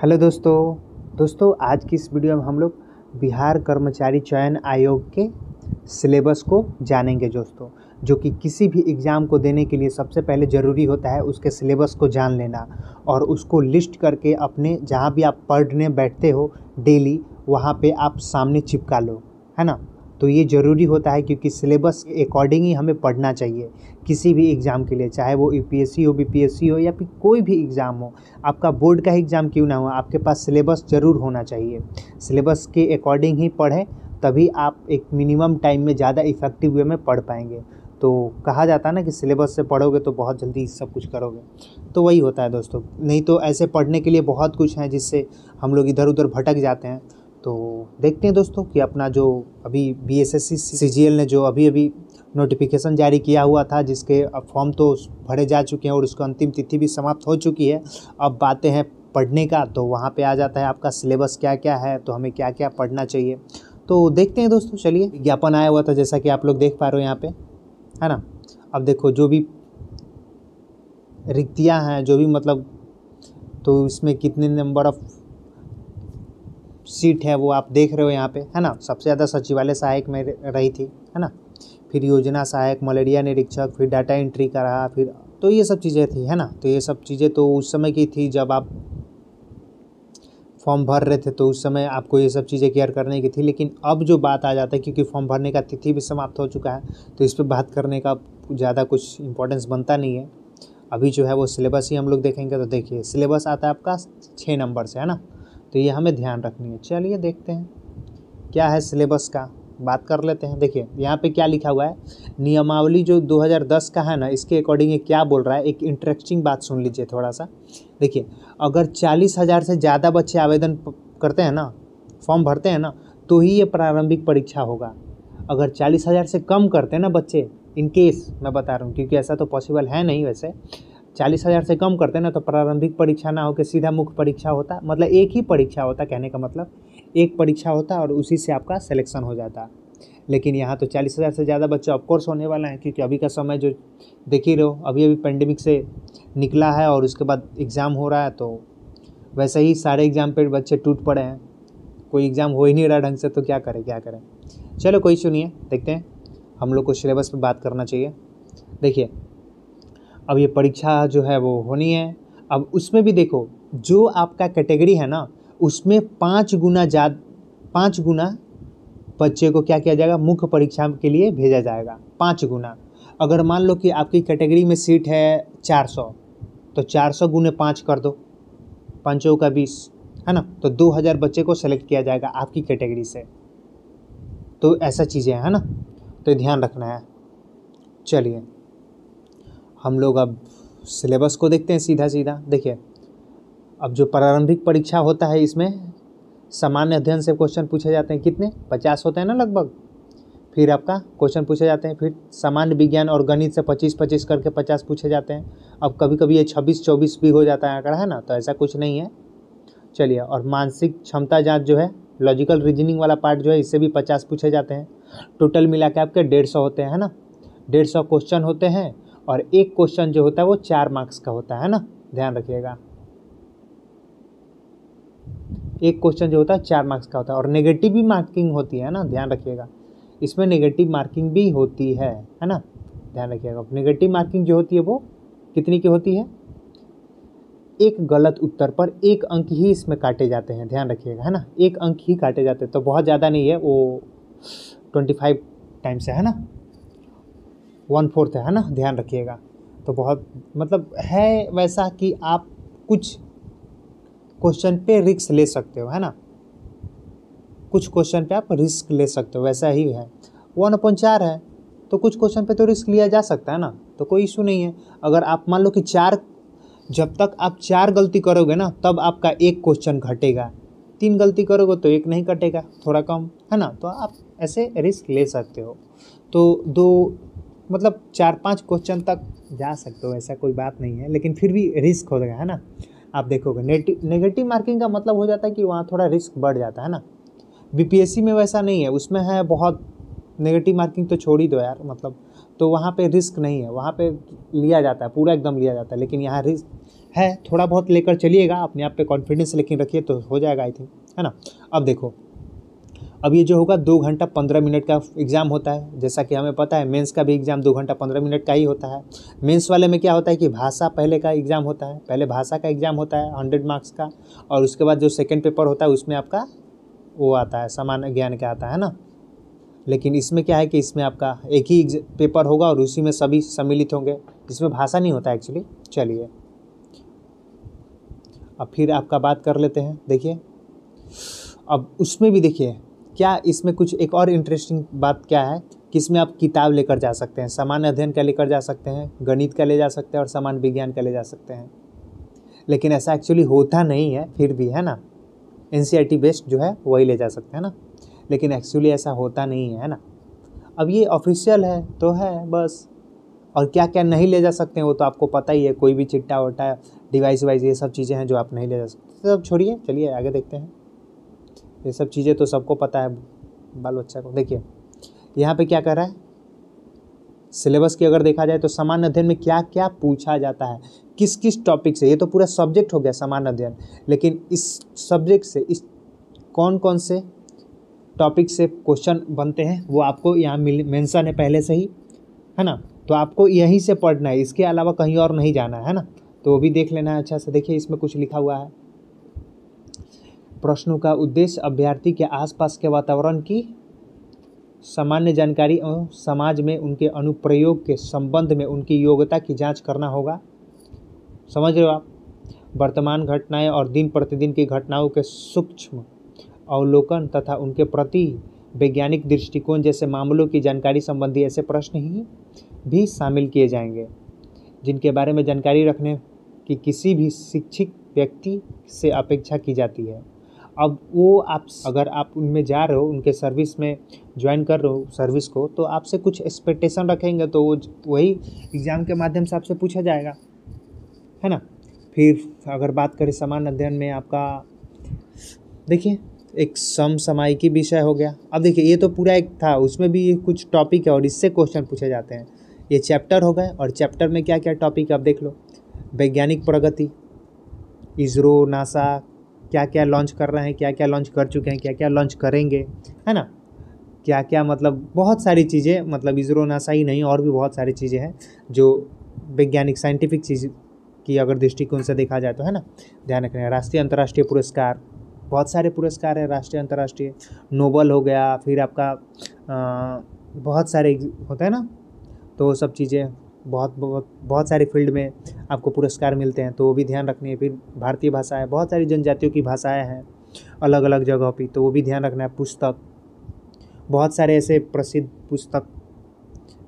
Hello दोस्तों आज की इस वीडियो में हम लोग बिहार कर्मचारी चयन आयोग के सिलेबस को जानेंगे दोस्तों। जो कि किसी भी एग्ज़ाम को देने के लिए सबसे पहले ज़रूरी होता है उसके सिलेबस को जान लेना और उसको लिस्ट करके अपने जहाँ भी आप पढ़ने बैठते हो डेली वहाँ पे आप सामने चिपका लो, है ना। तो ये ज़रूरी होता है क्योंकि सिलेबस के अकॉर्डिंग ही हमें पढ़ना चाहिए किसी भी एग्ज़ाम के लिए, चाहे वो यूपीएससी हो, बीपीएससी हो या फिर कोई भी एग्ज़ाम हो। आपका बोर्ड का एग्ज़ाम क्यों ना हो, आपके पास सिलेबस ज़रूर होना चाहिए। सिलेबस के अकॉर्डिंग ही पढ़ें, तभी आप एक मिनिमम टाइम में ज़्यादा इफ़ेक्टिव वे में पढ़ पाएंगे। तो कहा जाता है ना कि सिलेबस से पढ़ोगे तो बहुत जल्दी सब कुछ करोगे, तो वही होता है दोस्तों। नहीं तो ऐसे पढ़ने के लिए बहुत कुछ है जिससे हम लोग इधर उधर भटक जाते हैं। तो देखते हैं दोस्तों कि अपना जो अभी बीएसएससी सीजीएल ने जो अभी नोटिफिकेशन जारी किया हुआ था, जिसके अब फॉर्म तो भरे जा चुके हैं और उसकी अंतिम तिथि भी समाप्त हो चुकी है। अब बातें हैं पढ़ने का, तो वहाँ पे आ जाता है आपका सिलेबस क्या क्या है, तो हमें क्या क्या पढ़ना चाहिए। तो देखते हैं दोस्तों, चलिए। विज्ञापन आया हुआ था जैसा कि आप लोग देख पा रहे हो यहाँ पे, है ना। अब देखो जो भी रिक्तियाँ हैं, जो भी मतलब, तो इसमें कितने नंबर ऑफ सीट है वो आप देख रहे हो यहाँ पे, है ना। सबसे ज़्यादा सचिवालय सहायक में रही थी, है ना। फिर योजना सहायक, मलेरिया निरीक्षक, फिर डाटा एंट्री का रहा, फिर तो ये सब चीज़ें थी, है ना। तो ये सब चीज़ें तो उस समय की थी जब आप फॉर्म भर रहे थे, तो उस समय आपको ये सब चीज़ें केयर करने की थी। लेकिन अब जो बात आ जाता है, क्योंकि फॉर्म भरने का तिथि भी समाप्त हो चुका है, तो इस पर बात करने का ज़्यादा कुछ इंपॉर्टेंस बनता नहीं है। अभी जो है वो सिलेबस ही हम लोग देखेंगे। तो देखिए सिलेबस आता है आपका 6 नंबर से, है ना। तो ये हमें ध्यान रखनी है। चलिए देखते हैं क्या है सिलेबस का, बात कर लेते हैं। देखिए यहाँ पे क्या लिखा हुआ है, नियमावली जो 2010 का है ना, इसके अकॉर्डिंग ये क्या बोल रहा है। एक इंटरेस्टिंग बात सुन लीजिए थोड़ा सा। देखिए अगर 40,000 से ज़्यादा बच्चे आवेदन करते हैं ना, फॉर्म भरते हैं ना, तो ही ये प्रारंभिक परीक्षा होगा। अगर 40,000 से कम करते हैं ना बच्चे, इन केस मैं बता रहा हूँ, क्योंकि ऐसा तो पॉसिबल है नहीं वैसे, 40,000 से कम करते हैं ना, तो प्रारंभिक परीक्षा ना होकर सीधा मुख्य परीक्षा होता। मतलब एक ही परीक्षा होता, कहने का मतलब एक परीक्षा होता और उसी से आपका सिलेक्शन हो जाता। लेकिन यहाँ तो 40,000 से ज़्यादा बच्चे ऑफकोर्स होने वाला है, क्योंकि अभी का समय जो देख ही रहे हो, अभी पेंडेमिक से निकला है और उसके बाद एग्ज़ाम हो रहा है। तो वैसे ही सारे एग्ज़ाम पे बच्चे टूट पड़े हैं, कोई एग्ज़ाम हो ही नहीं रहा ढंग से, तो क्या करें। चलो कोई इशू नहीं है, देखते हैं। हम लोग को सिलेबस पे बात करना चाहिए। देखिए अब ये परीक्षा जो है वो होनी है। अब उसमें भी देखो, जो आपका कैटेगरी है ना, उसमें 5 गुना बच्चे को क्या किया जाएगा, मुख्य परीक्षा के लिए भेजा जाएगा। 5 गुना। अगर मान लो कि आपकी कैटेगरी में सीट है 400, तो 400 गुने 5 कर दो, 5 का 20, है ना। तो 2000 बच्चे को सेलेक्ट किया जाएगा आपकी कैटेगरी से। तो ऐसा चीज़ें हैं, है ना, तो ध्यान रखना है। चलिए हम लोग अब सिलेबस को देखते हैं सीधा सीधा। देखिए अब जो प्रारंभिक परीक्षा होता है, इसमें सामान्य अध्ययन से क्वेश्चन पूछे जाते हैं। कितने, 50 होते हैं ना लगभग। फिर आपका क्वेश्चन पूछे जाते हैं। फिर सामान्य विज्ञान और गणित से 25-25 करके 50 पूछे जाते हैं। अब कभी कभी ये 26-24 भी हो जाता है आंकड़ा, है ना, तो ऐसा कुछ नहीं है। चलिए, और मानसिक क्षमता जाँच जो है, लॉजिकल रीजनिंग वाला पार्ट जो है, इससे भी 50 पूछे जाते हैं। टोटल मिला के आपके 150 होते हैं, है ना। 150 क्वेश्चन होते हैं और एक क्वेश्चन जो होता है वो 4 मार्क्स का होता है ना, ध्यान रखिएगा। एक क्वेश्चन जो होता है 4 मार्क्स का होता है। और नेगेटिव भी मार्किंग होती है ना, ध्यान रखिएगा। इसमें नेगेटिव मार्किंग भी होती है ना, ध्यान रखिएगा। नेगेटिव मार्किंग जो होती है वो कितनी की होती है, एक गलत उत्तर पर 1 अंक ही इसमें काटे जाते हैं, ध्यान रखिएगा, है ना। 1 अंक ही काटे जाते हैं, तो बहुत ज़्यादा नहीं है वो, 25 टाइम्स है ना, 1/4 है ना, ध्यान रखिएगा। तो बहुत मतलब है वैसा कि आप कुछ क्वेश्चन पे रिस्क ले सकते हो, है ना। कुछ क्वेश्चन पे आप रिस्क ले सकते हो, वैसा ही है। 1/4 है तो कुछ क्वेश्चन पे तो रिस्क लिया जा सकता है ना, तो कोई इशू नहीं है। अगर आप मान लो कि 4, जब तक आप 4 गलती करोगे ना, तब आपका 1 क्वेश्चन घटेगा। 3 गलती करोगे तो 1 नहीं कटेगा, थोड़ा कम, है ना। तो आप ऐसे रिस्क ले सकते हो। तो 2 मतलब 4-5 क्वेश्चन तक जा सकते हो, ऐसा कोई बात नहीं है। लेकिन फिर भी रिस्क हो जाएगा, है ना। आप देखोगे नेगेटिव मार्किंग का मतलब हो जाता है कि वहाँ थोड़ा रिस्क बढ़ जाता है ना। बीपीएससी में वैसा नहीं है, उसमें है बहुत नेगेटिव मार्किंग, तो छोड़ ही दो यार, मतलब तो वहाँ पे रिस्क नहीं है, वहाँ पे लिया जाता है, पूरा एकदम लिया जाता है। लेकिन यहाँ रिस्क है, थोड़ा बहुत लेकर चलिएगा, अपने आप पे कॉन्फिडेंस लेकिन रखिए तो हो जाएगा आई थिंक, है ना। अब देखो, अब ये जो होगा 2 घंटा 15 मिनट का एग्ज़ाम होता है, जैसा कि हमें पता है मेंस का भी एग्ज़ाम 2 घंटा 15 मिनट का ही होता है। मेंस वाले में क्या होता है कि भाषा पहले का एग्ज़ाम होता है, पहले भाषा का एग्ज़ाम होता है 100 मार्क्स का, और उसके बाद जो सेकंड पेपर होता है उसमें आपका वो आता है सामान्य ज्ञान का आता है ना। लेकिन इसमें क्या है कि इसमें आपका एक ही पेपर होगा और उसी में सभी सम्मिलित होंगे, जिसमें भाषा नहीं होता एक्चुअली। चलिए अब फिर आपका बात कर लेते हैं। देखिए अब उसमें भी देखिए क्या इसमें कुछ एक और इंटरेस्टिंग बात क्या है कि इसमें आप किताब लेकर जा सकते हैं, सामान्य अध्ययन का लेकर जा सकते हैं, गणित का ले जा सकते हैं और सामान्य विज्ञान का ले जा सकते हैं। लेकिन ऐसा एक्चुअली होता नहीं है, फिर भी है ना, NCERT बेस्ड जो है वही ले जा सकते हैं ना, लेकिन एक्चुअली ऐसा होता नहीं है ना। अब ये ऑफिशियल है तो है बस, और क्या क्या नहीं ले जा सकते हैं वो तो आपको पता ही है, कोई भी चिट्टा वट्टा डिवाइस वाइस ये सब चीज़ें हैं जो आप नहीं ले जा सकते। सब छोड़िए, चलिए आगे देखते हैं। ये सब चीज़ें तो सबको पता है बाल बच्चा को। देखिए यहाँ पे क्या कर रहा है, सिलेबस की अगर देखा जाए तो सामान्य अध्ययन में क्या क्या पूछा जाता है, किस किस टॉपिक से, ये तो पूरा सब्जेक्ट हो गया सामान्य अध्ययन, लेकिन इस सब्जेक्ट से इस कौन कौन से टॉपिक से क्वेश्चन बनते हैं वो आपको यहाँ मेंशन है पहले से ही, है ना। तो आपको यहीं से पढ़ना है, इसके अलावा कहीं और नहीं जाना है ना। तो वो भी देख लेना है अच्छा से। देखिए इसमें कुछ लिखा हुआ है, प्रश्नों का उद्देश्य अभ्यर्थी के आसपास के वातावरण की सामान्य जानकारी और समाज में उनके अनुप्रयोग के संबंध में उनकी योग्यता की जांच करना होगा। समझ रहे हो आप। वर्तमान घटनाएं और दिन प्रतिदिन की घटनाओं के सूक्ष्म अवलोकन तथा उनके प्रति वैज्ञानिक दृष्टिकोण जैसे मामलों की जानकारी संबंधी ऐसे प्रश्न ही भी शामिल किए जाएंगे जिनके बारे में जानकारी रखने की किसी भी शिक्षित व्यक्ति से अपेक्षा की जाती है। अब वो आप अगर आप उनमें जा रहे हो, उनके सर्विस में ज्वाइन कर रहे हो सर्विस को, तो आपसे कुछ एक्सपेक्टेशन रखेंगे, तो वो वही एग्ज़ाम के माध्यम से आपसे पूछा जाएगा, है ना। फिर अगर बात करें सामान्य अध्ययन में आपका देखिए एक समसामयिकी विषय हो गया। अब देखिए ये तो पूरा एक था, उसमें भी कुछ टॉपिक है और इससे क्वेश्चन पूछे जाते हैं। ये चैप्टर हो गए और चैप्टर में क्या क्या टॉपिक है आप देख लो। वैज्ञानिक प्रगति, इसरो नासा क्या क्या लॉन्च कर रहे हैं, क्या क्या लॉन्च कर चुके हैं, क्या क्या लॉन्च करेंगे, है ना। क्या क्या मतलब बहुत सारी चीज़ें, मतलब इसरो नासा ही नहीं और भी बहुत सारी चीज़ें हैं जो वैज्ञानिक साइंटिफिक चीज़ की अगर दृष्टिकोण से देखा जाए तो, है ना। ध्यान रखना है। राष्ट्रीय अंतर्राष्ट्रीय पुरस्कार, बहुत सारे पुरस्कार है राष्ट्रीय अंतर्राष्ट्रीय, नोबल हो गया, फिर आपका बहुत सारे होता है ना, तो वो सब चीज़ें बहुत सारे फील्ड में आपको पुरस्कार मिलते हैं, तो वो भी ध्यान रखनी है। फिर भारतीय भाषाएं, बहुत सारी जनजातियों की भाषाएं हैं अलग अलग जगहों पे, तो वो भी ध्यान रखना है। पुस्तक, बहुत सारे ऐसे प्रसिद्ध पुस्तक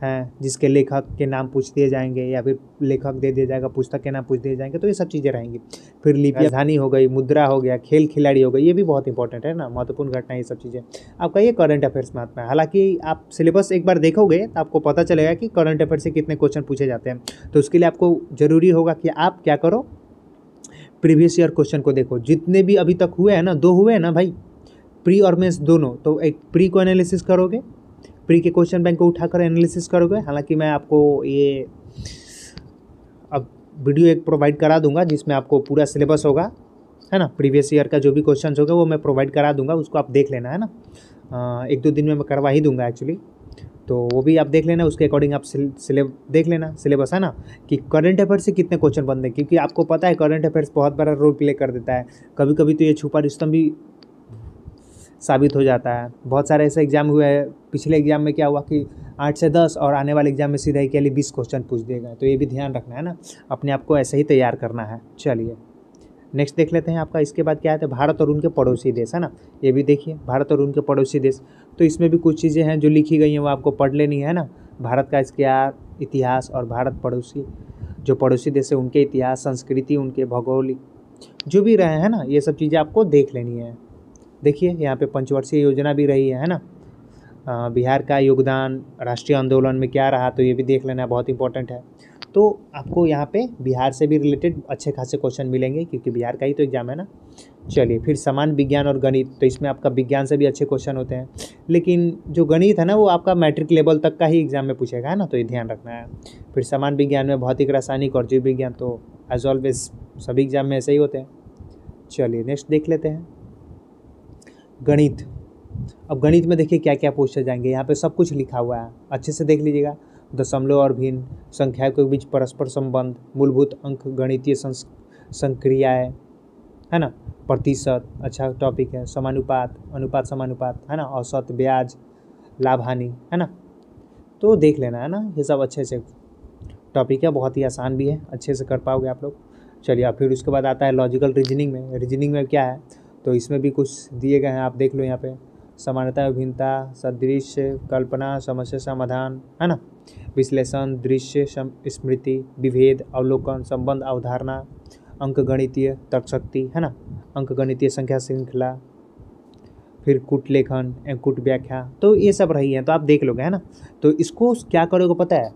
हैं जिसके लेखक के नाम पूछ दिए जाएंगे या फिर लेखक दे दिया जाएगा, पुस्तक के नाम पूछ दिए जाएंगे, तो ये सब चीज़ें रहेंगी। फिर लिपि, राजधानी हो गई, मुद्रा हो गया, खेल खिलाड़ी हो गई, ये भी बहुत इंपॉर्टेंट है ना, महत्वपूर्ण घटना, ये सब चीज़ें आपका ये करंट अफेयर्स में आता है। हालांकि आप सिलेबस एक बार देखोगे तो आपको पता चलेगा कि करंट अफेयर से कितने क्वेश्चन पूछे जाते हैं। तो उसके लिए आपको ज़रूरी होगा कि आप क्या करो, प्रीवियस ईयर क्वेश्चन को देखो, जितने भी अभी तक हुए हैं ना, 2 हुए हैं ना भाई, प्री और मेंस दोनों, तो एक प्री को एनालिसिस करोगे, प्री के क्वेश्चन बैंक को उठाकर एनालिसिस करोगे। हालांकि मैं आपको ये अब वीडियो एक प्रोवाइड करा दूंगा जिसमें आपको पूरा सिलेबस होगा, है ना, प्रीवियस ईयर का जो भी क्वेश्चन होगा वो मैं प्रोवाइड करा दूंगा, उसको आप देख लेना, है ना। 1-2 दिन में मैं करवा ही दूंगा एक्चुअली, तो वो भी आप देख लेना, उसके अकॉर्डिंग आप देख लेना सिलेबस, है ना, कि करंट अफेयर से कितने क्वेश्चन बनते हैं, क्योंकि आपको पता है करंट अफेयर्स बहुत बड़ा रोल प्ले कर देता है। कभी कभी तो ये छुपा रुस्तम भी साबित हो जाता है। बहुत सारे ऐसे एग्जाम हुए हैं, पिछले एग्जाम में क्या हुआ कि 8 से 10 और आने वाले एग्जाम में सीधा ही के लिए 20 क्वेश्चन पूछ दिए गए, तो ये भी ध्यान रखना है ना, अपने आप को ऐसे ही तैयार करना है। चलिए नेक्स्ट देख लेते हैं आपका। इसके बाद क्या है, भारत और उनके पड़ोसी देश, है ना, ये भी देखिए भारत और उनके पड़ोसी देश, तो इसमें भी कुछ चीज़ें हैं जो लिखी गई हैं वो आपको पढ़ लेनी है ना। भारत का इसका इतिहास और भारत पड़ोसी जो पड़ोसी देश है उनके इतिहास, संस्कृति, उनके भौगोलिक जो भी रहे हैं ना, ये सब चीज़ें आपको देख लेनी है। देखिए यहाँ पे पंचवर्षीय योजना भी रही है ना, बिहार का योगदान राष्ट्रीय आंदोलन में क्या रहा, तो ये भी देख लेना बहुत इंपॉर्टेंट है। तो आपको यहाँ पे बिहार से भी रिलेटेड अच्छे खासे क्वेश्चन मिलेंगे, क्योंकि बिहार का ही तो एग्जाम है ना। चलिए, फिर समान विज्ञान और गणित, तो इसमें आपका विज्ञान से भी अच्छे क्वेश्चन होते हैं, लेकिन जो गणित है ना वो आपका मैट्रिक लेवल तक का ही एग्जाम में पूछेगा, है ना, तो ये ध्यान रखना है। फिर समान विज्ञान में भौतिक, रासायनिक और जीव विज्ञान, तो एज ऑलवेज सभी एग्जाम में ऐसे ही होते हैं। चलिए नेक्स्ट देख लेते हैं गणित। अब गणित में देखिए क्या क्या पूछे जाएंगे, यहाँ पे सब कुछ लिखा हुआ है, अच्छे से देख लीजिएगा। दशमलव और भिन्न, संख्याओं के बीच परस्पर संबंध, मूलभूत अंक गणितीय संक्रियाएं, है ना, प्रतिशत, अच्छा टॉपिक है, समानुपात, अनुपात समानुपात, है ना, औसत, ब्याज, लाभ हानि, है ना, तो देख लेना, है ना, ये सब अच्छे से टॉपिक है, बहुत ही आसान भी है, अच्छे से कर पाओगे आप लोग। चलिए, अब फिर उसके बाद आता है लॉजिकल रीजनिंग में। रीजनिंग में क्या है, तो इसमें भी कुछ दिए गए हैं, आप देख लो यहाँ पे। समानता, विभिन्नता, सदृश्य, कल्पना, समस्या समाधान, है ना, विश्लेषण, दृश्य, स्मृति, विभेद, अवलोकन, संबंध, अवधारणा, अंकगणितीय तर्कशक्ति, है ना, अंकगणितीय संख्या श्रृंखला, फिर कूट लेखन, कूट व्याख्या, तो ये सब रही है, तो आप देख लोगे, है ना। तो इसको क्या करोगे पता है,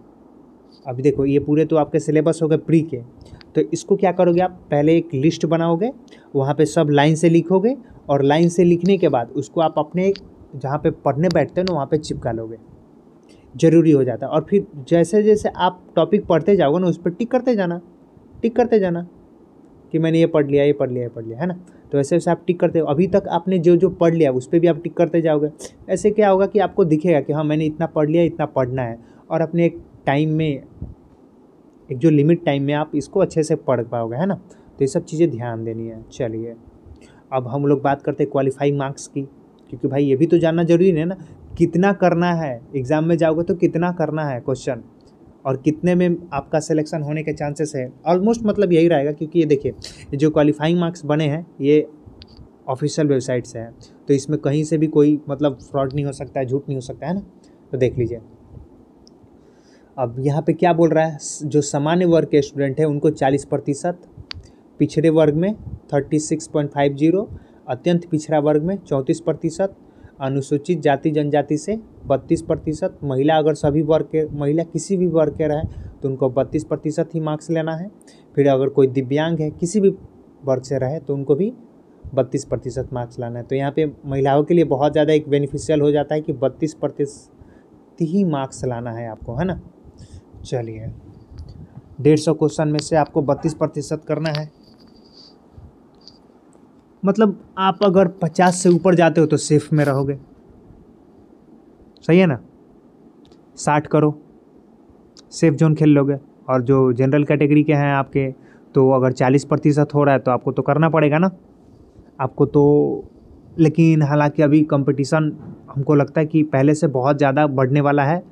अभी देखो ये पूरे तो आपके सिलेबस हो गए प्री के, तो इसको क्या करोगे आप, पहले एक लिस्ट बनाओगे, वहाँ पे सब लाइन से लिखोगे, और लाइन से लिखने के बाद उसको आप अपने जहाँ पे पढ़ने बैठते हो ना वहाँ पे चिपका लोगे, ज़रूरी हो जाता है। और फिर जैसे जैसे आप टॉपिक पढ़ते जाओगे ना उस पर टिक करते जाना कि मैंने ये पढ़ लिया, ये पढ़ लिया, ये पढ़ लिया, है ना। तो ऐसे वैसे आप टिक करते हो, अभी तक आपने जो जो पढ़ लिया उस पर भी आप टिक करते जाओगे। ऐसे क्या होगा कि आपको दिखेगा कि हाँ मैंने इतना पढ़ लिया, इतना पढ़ना है, और अपने एक टाइम में, एक जो लिमिट टाइम में आप इसको अच्छे से पढ़ पाओगे, है ना। तो ये सब चीज़ें ध्यान देनी है। चलिए, अब हम लोग बात करते हैं क्वालिफाइंग मार्क्स की, क्योंकि भाई ये भी तो जानना जरूरी है ना, कितना करना है एग्ज़ाम में जाओगे तो कितना करना है क्वेश्चन, और कितने में आपका सिलेक्शन होने के चांसेस है। ऑलमोस्ट मतलब यही रहेगा, क्योंकि ये देखिए जो क्वालिफाइंग मार्क्स बने हैं ये ऑफिशियल वेबसाइट से है, तो इसमें कहीं से भी कोई मतलब फ्रॉड नहीं हो सकता है, झूठ नहीं हो सकता है ना। तो देख लीजिए, अब यहाँ पे क्या बोल रहा है, जो सामान्य वर्ग के स्टूडेंट है उनको 40%, पिछड़े वर्ग में 36.50, अत्यंत पिछड़ा वर्ग में 34%, अनुसूचित जाति जनजाति से 32%, महिला अगर सभी वर्ग के, महिला किसी भी वर्ग के रहे तो उनको 32% ही मार्क्स लेना है। फिर अगर कोई दिव्यांग है किसी भी वर्ग से रहे तो उनको भी 32% मार्क्स लाना है। तो यहाँ पे महिलाओं के लिए बहुत ज़्यादा एक बेनिफिशियल हो जाता है कि 32% ही मार्क्स लाना है आपको, है ना। चलिए, 150 क्वेश्चन में से आपको 32% करना है, मतलब आप अगर 50 से ऊपर जाते हो तो सेफ में रहोगे, सही है ना। 60 करो, सेफ जोन खेल लोगे। और जो जनरल कैटेगरी के हैं आपके, तो अगर 40% हो रहा है तो आपको तो करना पड़ेगा ना आपको तो। लेकिन हालांकि अभी कंपटीशन हमको लगता है कि पहले से बहुत ज़्यादा बढ़ने वाला है,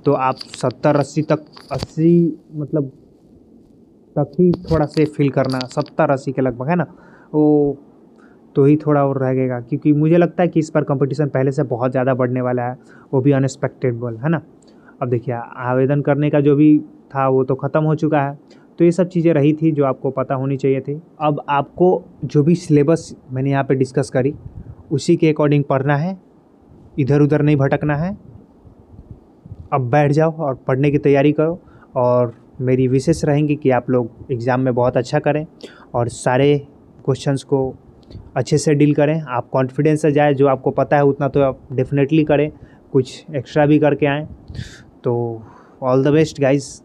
तो आप 70-80 तक, 80 मतलब तक ही थोड़ा सेफ फील करना, 70-80 के लगभग, है ना, वो तो ही थोड़ा और रहेगा, क्योंकि मुझे लगता है कि इस बार कंपटीशन पहले से बहुत ज़्यादा बढ़ने वाला है, वो भी अनएक्सपेक्टेबल, है ना। अब देखिए, आवेदन करने का जो भी था वो तो ख़त्म हो चुका है, तो ये सब चीज़ें रही थी जो आपको पता होनी चाहिए थी। अब आपको जो भी सिलेबस मैंने यहाँ पे डिस्कस करी उसी के अकॉर्डिंग पढ़ना है, इधर उधर नहीं भटकना है। अब बैठ जाओ और पढ़ने की तैयारी करो, और मेरी विशेष रहेंगी कि आप लोग एग्ज़ाम में बहुत अच्छा करें और सारे क्वेश्चंस को अच्छे से डील करें। आप कॉन्फिडेंस से जाए, जो आपको पता है उतना तो आप डेफिनेटली करें, कुछ एक्स्ट्रा भी करके आएँ। तो ऑल द बेस्ट गाइस।